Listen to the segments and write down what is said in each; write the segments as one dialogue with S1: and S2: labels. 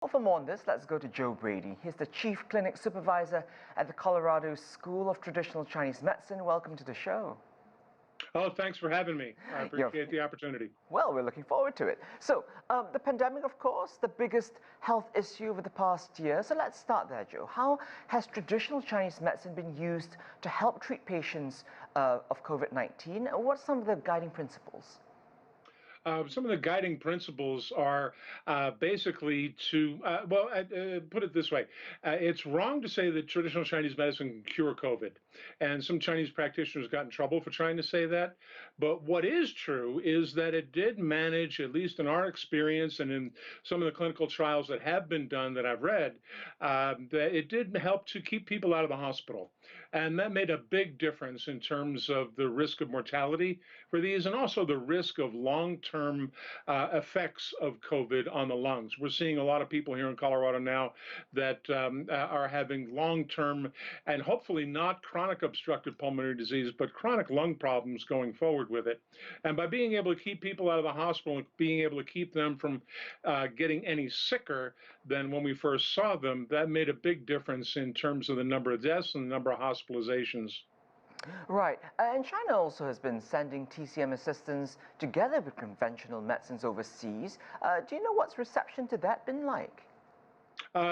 S1: Well, for more on this, let's go to Joe Brady. He's the Chief Clinic Supervisor at the Colorado School of Traditional Chinese Medicine. Welcome to the show.
S2: Oh, thanks for having me. I
S1: You're,
S2: appreciate the opportunity.
S1: well, we're looking forward to it. So, the pandemic, of course, the biggest health issue over the past year. So let's start there, Joe. How has traditional Chinese medicine been used to help treat patients of COVID-19? What are some of the guiding principles?
S2: Some of the guiding principles are basically put it this way. It's wrong to say that traditional Chinese medicine can cure COVID. And some Chinese practitioners got in trouble for trying to say that. But what is true is that it did manage, at least in our experience and in some of the clinical trials that have been done that I've read, that it did help to keep people out of the hospital. And that made a big difference in terms of the risk of mortality for these and also the risk of long-term effects of COVID on the lungs. We're seeing a lot of people here in Colorado now that are having long-term and hopefully not chronic obstructive pulmonary disease, but chronic lung problems going forward with it. And by being able to keep people out of the hospital and being able to keep them from getting any sicker than when we first saw them, that made a big difference in terms of the number of deaths and the number of hospitalizations.
S1: Right, and China also has been sending TCM assistance together with conventional medicines overseas. Do you know what's reception to that been like?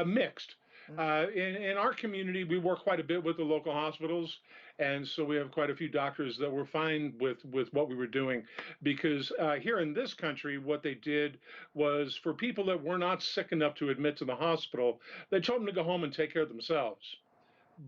S2: Mixed. In our community, we work quite a bit with the local hospitals, and so we have quite a few doctors that were fine with what we were doing. Because here in this country, what they did was for people that were not sick enough to admit to the hospital, they told them to go home and take care of themselves.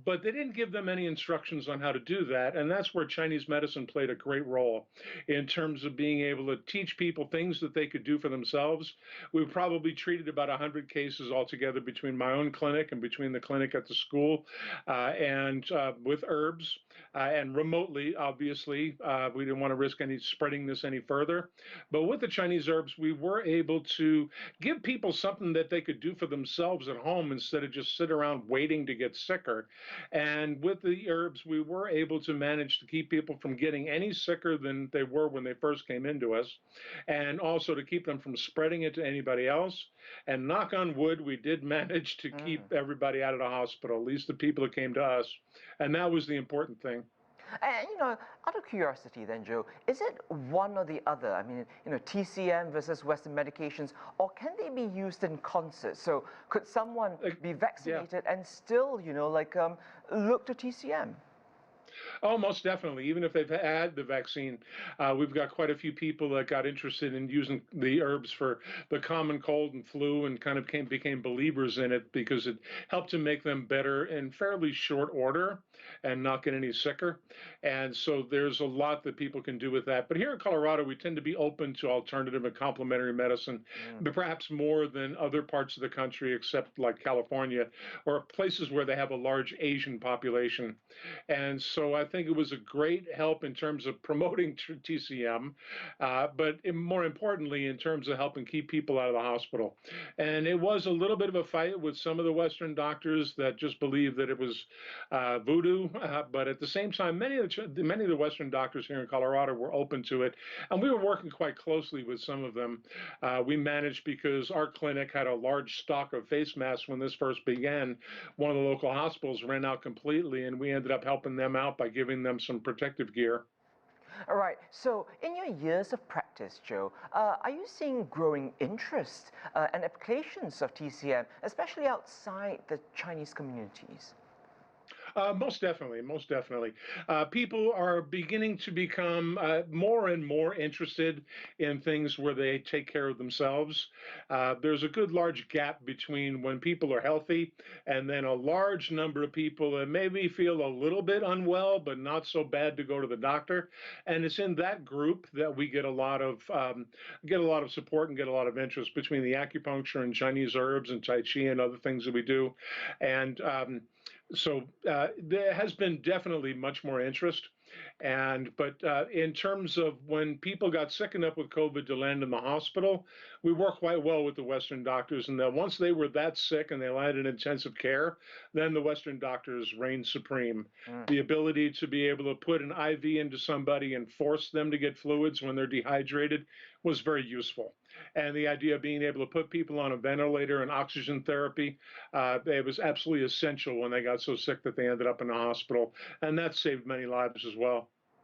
S2: But they didn't give them any instructions on how to do that. And that's where Chinese medicine played a great role in terms of being able to teach people things that they could do for themselves. We've probably treated about 100 cases altogether between my own clinic and between the clinic at the school and with herbs and remotely, obviously. We didn't want to risk spreading this any further. But with the Chinese herbs, we were able to give people something that they could do for themselves at home instead of just sit around waiting to get sicker. And with the herbs, we were able to manage to keep people from getting any sicker than they were when they first came into us, and also to keep them from spreading it to anybody else. And knock on wood, we did manage to keep everybody out of the hospital, at least the people that came to us. And that was the important thing.
S1: And, out of curiosity then, Joe, is it one or the other? I mean, TCM versus Western medications, or can they be used in concert? So could someone be vaccinated and still, look to TCM?
S2: Oh, most definitely. Even if they've had the vaccine, we've got quite a few people that got interested in using the herbs for the common cold and flu and kind of became believers in it because it helped to make them better in fairly short order and not get any sicker. And so there's a lot that people can do with that. But here in Colorado, we tend to be open to alternative and complementary medicine, but perhaps more than other parts of the country, except like California or places where they have a large Asian population. And so I think it was a great help in terms of promoting TCM, but more importantly, in terms of helping keep people out of the hospital. And it was a little bit of a fight with some of the Western doctors that just believed that it was voodoo. But at the same time, many of the Western doctors here in Colorado were open to it. And we were working quite closely with some of them. We managed, because our clinic had a large stock of face masks when this first began, one of the local hospitals ran out completely, and we ended up helping them out by giving them some protective gear.
S1: All right, so in your years of practice, Joe, are you seeing growing interest and applications of TCM, especially outside the Chinese communities?
S2: Most definitely, most definitely. People are beginning to become more and more interested in things where they take care of themselves. There's a good large gap between when people are healthy and then a large number of people that maybe feel a little bit unwell, but not so bad to go to the doctor. And it's in that group that we get a lot of support and get a lot of interest between the acupuncture and Chinese herbs and Tai Chi and other things that we do. And so there has been definitely much more interest. But in terms of when people got sick enough with COVID to land in the hospital, we worked quite well with the Western doctors, and that once they were that sick and they landed in intensive care, then the Western doctors reigned supreme. The ability to be able to put an IV into somebody and force them to get fluids when they're dehydrated was very useful. And the idea of being able to put people on a ventilator and oxygen therapy, it was absolutely essential when they got so sick that they ended up in the hospital. And that saved many lives as well.